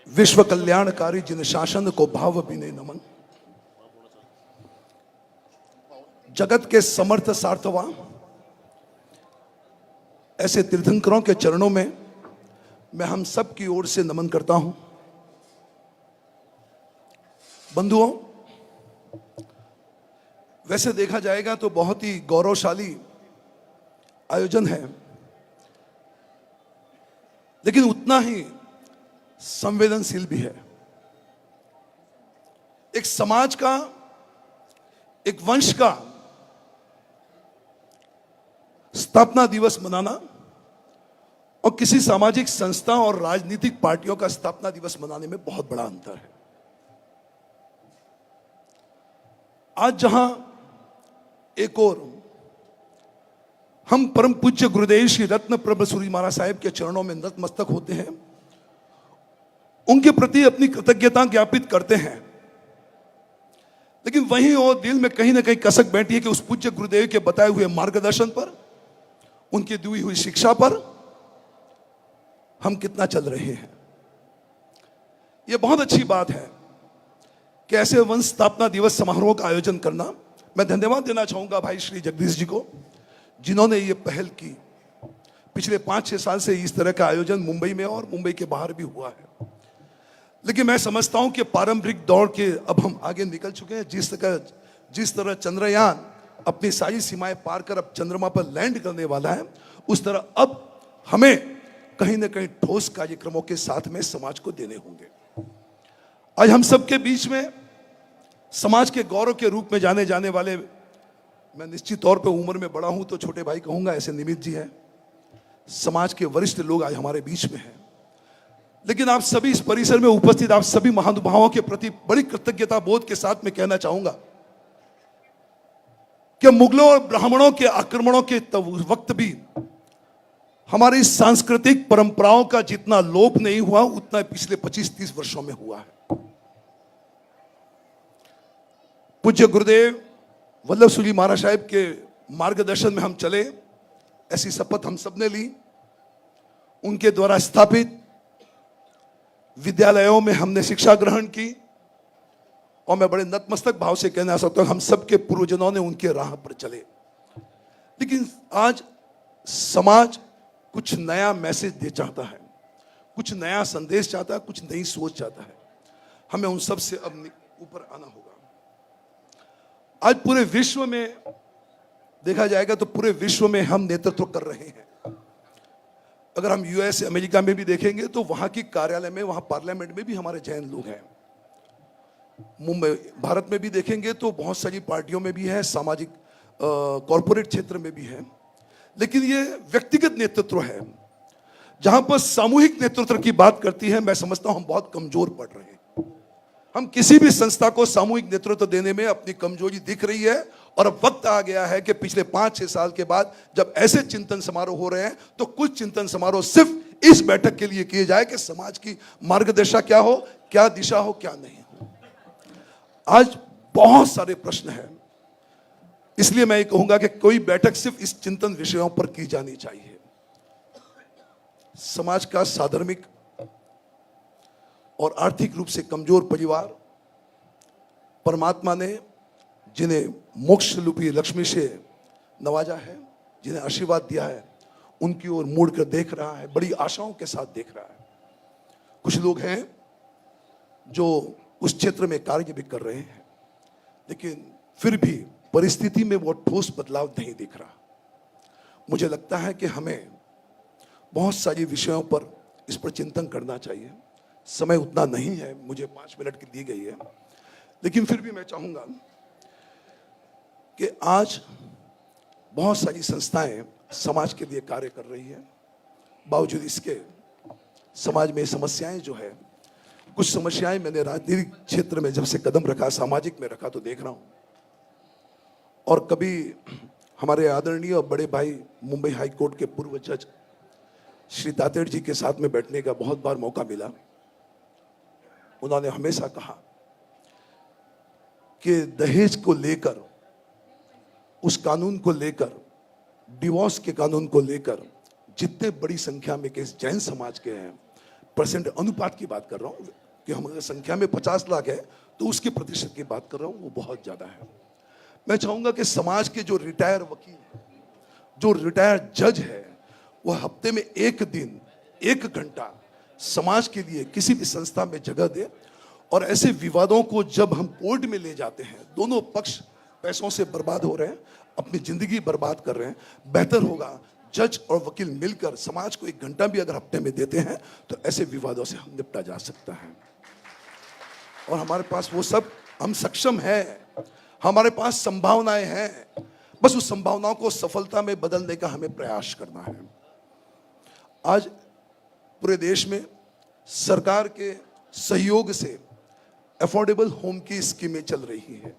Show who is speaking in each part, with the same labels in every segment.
Speaker 1: विश्व कल्याणकारी जिन शासन को भाव विनय नमन। जगत के समर्थ सार्थवा ऐसे तीर्थंकरों के चरणों में मैं हम सब की ओर से नमन करता हूं। बंधुओं, वैसे देखा जाएगा तो बहुत ही गौरवशाली आयोजन है, लेकिन उतना ही संवेदनशील भी है। एक समाज का, एक वंश का स्थापना दिवस मनाना और किसी सामाजिक संस्था और राजनीतिक पार्टियों का स्थापना दिवस मनाने में बहुत बड़ा अंतर है। आज जहां एक और हम परम पूज्य गुरुदेव श्री रत्न प्रभ सूरी महाराज साहेब के चरणों में नतमस्तक होते हैं, उनके प्रति अपनी कृतज्ञता ज्ञापित करते हैं, लेकिन वहीं और दिल में कहीं ना कहीं कसक बैठी है कि उस पूज्य गुरुदेव के बताए हुए मार्गदर्शन पर, उनकी दी हुई शिक्षा पर हम कितना चल रहे हैं। यह बहुत अच्छी बात है कि ऐसे वंश स्थापना दिवस समारोह का आयोजन करना। मैं धन्यवाद देना चाहूंगा भाई श्री जगदीश जी को, जिन्होंने ये पहल की। पिछले 5-6 साल से इस तरह का आयोजन मुंबई में और मुंबई के बाहर भी हुआ है, लेकिन मैं समझता हूं कि पारंपरिक दौड़ के अब हम आगे निकल चुके हैं। जिस तरह चंद्रयान अपनी सारी सीमाएं पार कर अब चंद्रमा पर लैंड करने वाला है, उस तरह अब हमें कहीं ना कहीं ठोस कार्यक्रमों के साथ में समाज को देने होंगे। आज हम सबके बीच में समाज के गौरव के रूप में जाने जाने वाले, मैं निश्चित तौर पे उम्र में बड़ा हूं तो छोटे भाई कहूंगा, ऐसे निमित जी हैं। समाज के वरिष्ठ लोग आज हमारे बीच में हैं, लेकिन आप सभी इस परिसर में उपस्थित आप सभी महानुभावों के प्रति बड़ी कृतज्ञता बोध के साथ में कहना चाहूंगा कि मुगलों और ब्राह्मणों के आक्रमणों के वक्त भी हमारी सांस्कृतिक परंपराओं का जितना लोप नहीं हुआ, उतना पिछले 25-30 वर्षों में हुआ है। पूज्य गुरुदेव वल्लभ सूरी महाराज साहिब के मार्गदर्शन में हम चले, ऐसी शपथ हम सबने ली। उनके द्वारा स्थापित विद्यालयों में हमने शिक्षा ग्रहण की और मैं बड़े नतमस्तक भाव से कहना सकता हूं हम सबके पूर्वजनों ने उनके राह पर चले। लेकिन आज समाज कुछ नया मैसेज दे चाहता है, कुछ नया संदेश चाहता है, कुछ नई सोच चाहता है। हमें उन सब से अब ऊपर आना होगा। आज पूरे विश्व में देखा जाएगा तो पूरे विश्व में हम नेतृत्व कर रहे हैं। अगर हम यूएस अमेरिका में भी देखेंगे तो वहां की कार्यालय में, वहां पार्लियामेंट में भी हमारे जैन लोग हैं। मुंबई भारत में भी देखेंगे तो बहुत सारी पार्टियों में भी है, सामाजिक कॉरपोरेट क्षेत्र में भी है। लेकिन ये व्यक्तिगत नेतृत्व है। जहां पर सामूहिक नेतृत्व की बात करती है, मैं समझता हूं हम बहुत कमजोर पड़ रहे हैं। हम किसी भी संस्था को सामूहिक नेतृत्व देने में अपनी कमजोरी दिख रही है और अब वक्त आ गया है कि पिछले 5-6 साल के बाद जब ऐसे चिंतन समारोह हो रहे हैं तो कुछ चिंतन समारोह सिर्फ इस बैठक के लिए किए जाए कि समाज की मार्गदर्शा क्या हो, क्या दिशा हो, क्या नहीं हो। आज बहुत सारे प्रश्न हैं, इसलिए मैं ये कहूंगा कि कोई बैठक सिर्फ इस चिंतन विषयों पर की जानी चाहिए। समाज का साधर्मिक और आर्थिक रूप से कमजोर परिवार, परमात्मा ने जिन्हें मोक्ष रूपी लक्ष्मी से नवाजा है, जिन्हें आशीर्वाद दिया है, उनकी ओर मुड़कर देख रहा है, बड़ी आशाओं के साथ देख रहा है। कुछ लोग हैं जो उस क्षेत्र में कार्य भी कर रहे हैं, लेकिन फिर भी परिस्थिति में वो ठोस बदलाव नहीं दिख रहा। मुझे लगता है कि हमें बहुत सारी विषयों पर इस पर चिंतन करना चाहिए। समय उतना नहीं है, मुझे 5 मिनट की दी गई है, लेकिन फिर भी मैं चाहूंगा कि आज बहुत सारी संस्थाएं समाज के लिए कार्य कर रही हैं। बावजूद इसके समाज में समस्याएं जो है, कुछ समस्याएं मैंने राजनीतिक क्षेत्र में जब से कदम रखा, सामाजिक में रखा, तो देख रहा हूं। और कभी हमारे आदरणीय और बड़े भाई मुंबई हाई कोर्ट के पूर्व जज श्री दातेड़ जी के साथ में बैठने का बहुत बार मौका मिला। उन्होंने हमेशा कहा कि दहेज को लेकर, उस कानून को लेकर, डिवोर्स के कानून को लेकर जितने बड़ी संख्या में केस जैन समाज के हैं, परसेंट अनुपात की बात कर रहा हूँ कि हम अगर संख्या में 50 लाख है तो उसके प्रतिशत की बात कर रहा हूँ, वो बहुत ज़्यादा है। मैं चाहूँगा कि समाज के जो रिटायर वकील, जो रिटायर जज है, वो हफ्ते में एक दिन 1 घंटा समाज के लिए किसी भी संस्था में जगह दे। और ऐसे विवादों को जब हम कोर्ट में ले जाते हैं, दोनों पक्ष पैसों से बर्बाद हो रहे हैं, अपनी जिंदगी बर्बाद कर रहे हैं, बेहतर होगा जज और वकील मिलकर समाज को 1 घंटा भी अगर हफ्ते में देते हैं तो ऐसे विवादों से हम निपटा जा सकता है। और हमारे पास वो सब, हम सक्षम हैं, हमारे पास संभावनाएं हैं, बस उस संभावनाओं को सफलता में बदलने का हमें प्रयास करना है। आज पूरे देश में सरकार के सहयोग से अफोर्डेबल होम की स्कीमें चल रही हैं।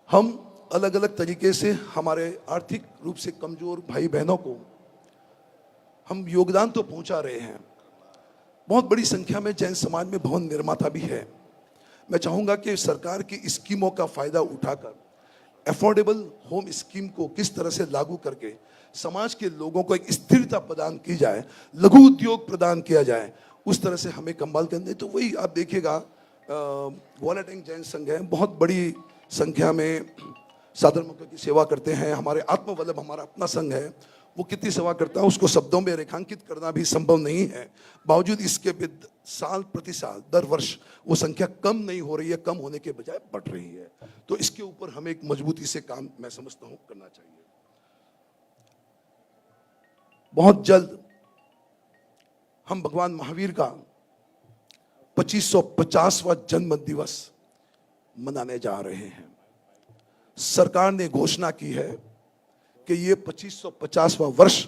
Speaker 1: हम अलग अलग तरीके से हमारे आर्थिक रूप से कमजोर भाई बहनों को हम योगदान तो पहुंचा रहे हैं। बहुत बड़ी संख्या में जैन समाज में भवन निर्माता भी है। मैं चाहूँगा कि सरकार की स्कीमों का फ़ायदा उठाकर अफोर्डेबल होम स्कीम को किस तरह से लागू करके समाज के लोगों को एक स्थिरता प्रदान की जाए, लघु उद्योग प्रदान किया जाए, उस तरह से हमें कमाल करने। तो वही आप देखिएगा, ग्वालाटेंग जैन संघ है, बहुत बड़ी संख्या में साधर्मकों की सेवा करते हैं। हमारे आत्मवल्लभ हमारा अपना संघ है, वो कितनी सेवा करता है उसको शब्दों में रेखांकित करना भी संभव नहीं है। बावजूद इसके भी साल प्रति साल दर वर्ष वो संख्या कम नहीं हो रही है, कम होने के बजाय बढ़ रही है। तो इसके ऊपर हमें एक मजबूती से काम, मैं समझता हूँ, करना चाहिए। बहुत जल्द हम भगवान महावीर का 2550वां जन्म दिवस मनाने जा रहे हैं। सरकार ने घोषणा की है कि ये 2550वां वर्ष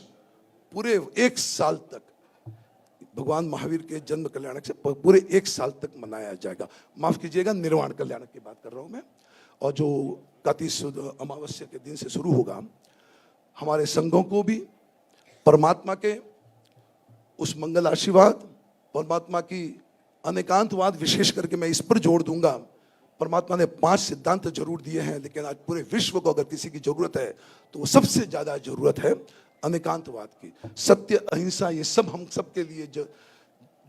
Speaker 1: पूरे 1 साल तक भगवान महावीर के जन्म कल्याणक से पूरे 1 साल तक मनाया जाएगा। माफ कीजिएगा, निर्वाण कल्याणक की बात कर रहा हूं मैं। और जो कार्तिक शुद्ध अमावस्या के दिन से शुरू होगा, हमारे संघों को भी परमात्मा के उस मंगल आशीर्वाद, परमात्मा की अनेकांतवाद, विशेष करके मैं इस पर जोर दूंगा। परमात्मा ने 5 सिद्धांत जरूर दिए हैं, लेकिन आज पूरे विश्व को अगर किसी की जरूरत है तो वो सबसे ज्यादा जरूरत है अनेकांतवाद की। सत्य, अहिंसा, ये सब हम सबके लिए जो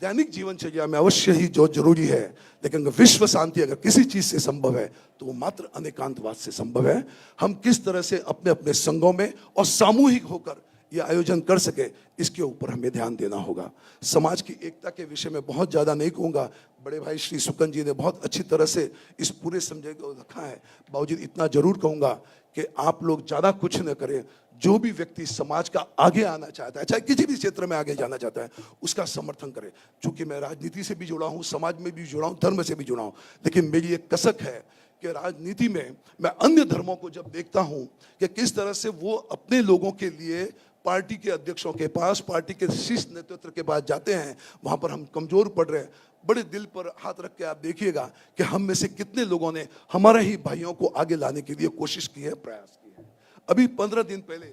Speaker 1: दैनिक जीवनचर्या में अवश्य ही जो जरूरी है, लेकिन विश्व शांति अगर किसी चीज से संभव है तो वो मात्र अनेकांतवाद से संभव है। हम किस तरह से अपने अपने संघों में और सामूहिक होकर ये आयोजन कर सके, इसके ऊपर हमें ध्यान देना होगा। समाज की एकता के विषय में बहुत ज़्यादा नहीं कहूँगा, बड़े भाई श्री सुकन जी ने बहुत अच्छी तरह से इस पूरे समझे को रखा है। बावजूद इतना जरूर कहूँगा कि आप लोग ज़्यादा कुछ न करें। जो भी व्यक्ति समाज का आगे आना चाहता है, चाहे किसी भी क्षेत्र में आगे जाना चाहता है, उसका समर्थन करें। चूँकि मैं राजनीति से भी जुड़ा हूँ, समाज में भी जुड़ा हूँ, धर्म से भी जुड़ा हूँ, लेकिन मेरी एक कसक है कि राजनीति में मैं अन्य धर्मों को जब देखता हूँ कि किस तरह से वो अपने लोगों के लिए पार्टी के अध्यक्षों के पास, पार्टी के शीर्ष नेतृत्व के पास जाते हैं, वहां पर हम कमजोर पड़ रहे हैं। बड़े दिल पर हाथ रख के आप देखिएगा कि हम में से कितने लोगों ने हमारे ही भाइयों को आगे लाने के लिए कोशिश की है, प्रयास किए हैं। अभी 15 दिन पहले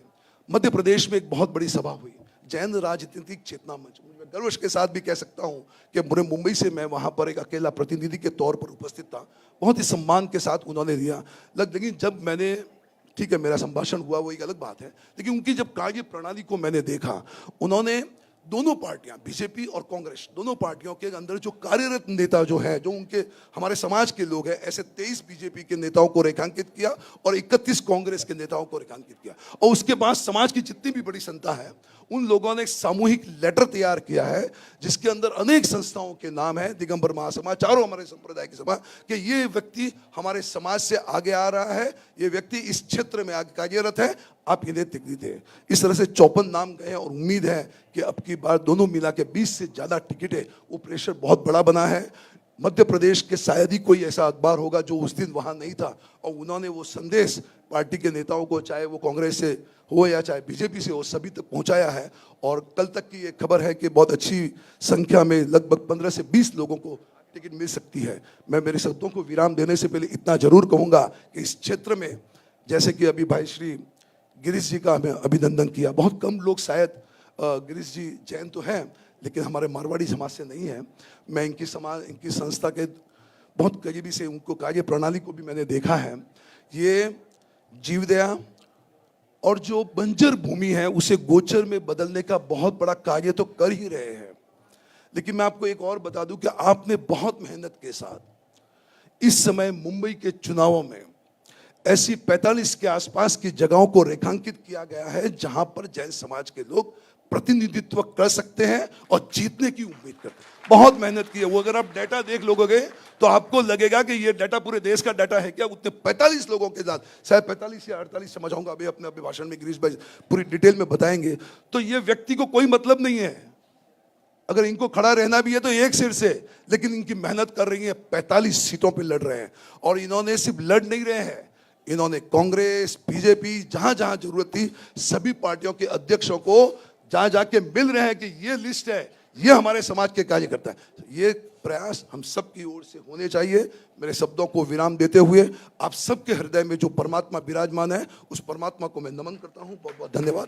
Speaker 1: मध्य प्रदेश में एक बहुत बड़ी सभा हुई, जैन राजनीतिक चेतना मंच। मैं गर्व के साथ भी कह सकता हूँ कि पूरे मुंबई से मैं वहां पर एक अकेला प्रतिनिधि के तौर पर उपस्थित था। बहुत ही सम्मान के साथ उन्होंने दिया। लेकिन जब मैंने, ठीक है मेरा संभाषण हुआ वो एक अलग बात है, लेकिन उनकी जब कार्य प्रणाली को मैंने देखा, उन्होंने दोनों पार्टियां, बीजेपी और कांग्रेस, दोनों पार्टियों के अंदर जो कार्यरत नेता जो है, जो उनके हमारे समाज के लोग हैं, ऐसे 23 बीजेपी के नेताओं को रेखांकित किया और 31 कांग्रेस के नेताओं को रेखांकित किया। और उसके बाद समाज की जितनी भी बड़ी संस्था है, उन लोगों ने एक सामूहिक लेटर तैयार किया है जिसके अंदर अनेक संस्थाओं के नाम है, दिगंबर महासभा, चारों हमारे संप्रदाय की सभा, कि ये व्यक्ति हमारे समाज से आगे आ रहा है, ये व्यक्ति इस क्षेत्र में आगे कार्यरत है, आप इन्हें टिकट दें। इस तरह से 54 नाम गए और उम्मीद है कि अब की बार दोनों मिला के 20 से ज्यादा टिकट है। वो प्रेशर बहुत बड़ा बना है। मध्य प्रदेश के शायद ही कोई ऐसा अखबार होगा जो उस दिन वहां नहीं था, और उन्होंने वो संदेश पार्टी के नेताओं को, चाहे वो कांग्रेस से हो या चाहे बीजेपी से हो, सभी तक पहुंचाया है। और कल तक की ये खबर है कि बहुत अच्छी संख्या में, लगभग 15 से 20 लोगों को टिकट मिल सकती है। मैं मेरे शब्दों को विराम देने से पहले इतना जरूर कहूंगा कि इस क्षेत्र में, जैसे कि अभी भाई श्री गिरीश जी का हमें अभिनंदन किया, बहुत कम लोग शायद, गिरीश जी जैन तो हैं लेकिन हमारे मारवाड़ी समाज से नहीं है। मैं इनकी संस्था के बहुत करीबी से उनको कार्य प्रणाली को भी मैंने देखा है। ये जीवदया और जो बंजर भूमि है उसे गोचर में बदलने का बहुत बड़ा कार्य तो कर ही रहे हैं। लेकिन मैं आपको एक और बता दूं कि आपने बहुत मेहनत के साथ इस समय मुंबई के चुनावों में ऐसी 45 के आसपास की जगहों को रेखांकित किया गया है जहां पर जैन समाज के लोग प्रतिनिधित्व कर सकते हैं और जीतने की उम्मीद करते हैं। बहुत मेहनत की है वो। अगर आप डाटा देख लोगे तो आपको लगेगा कि ये डाटा पूरे देश का डाटा है क्या। उतने 45 लोगों के साथ, शायद 45 या 48 समझाऊंगा अभी अपने भाषण में, गिरीश भाई पूरी डिटेल में बताएंगे। तो ये व्यक्ति को कोई मतलब नहीं है, अगर इनको खड़ा रहना भी है तो एक सिर से, लेकिन इनकी मेहनत कर रही है, 45 सीटों पे लड़ रहे हैं। और इन्होंने सिर्फ लड़ नहीं रहे हैं, इन्होंने कांग्रेस, बीजेपी, जहां जहां जरूरत थी सभी पार्टियों के अध्यक्षों को जहां जाके मिल रहे हैं कि ये लिस्ट है, ये हमारे समाज के कार्यकर्ता है। ये प्रयास हम सब की ओर से होने चाहिए। मेरे शब्दों को विराम देते हुए आप सबके हृदय में जो परमात्मा विराजमान है, उस परमात्मा को मैं नमन करता हूं। बहुत बहुत धन्यवाद।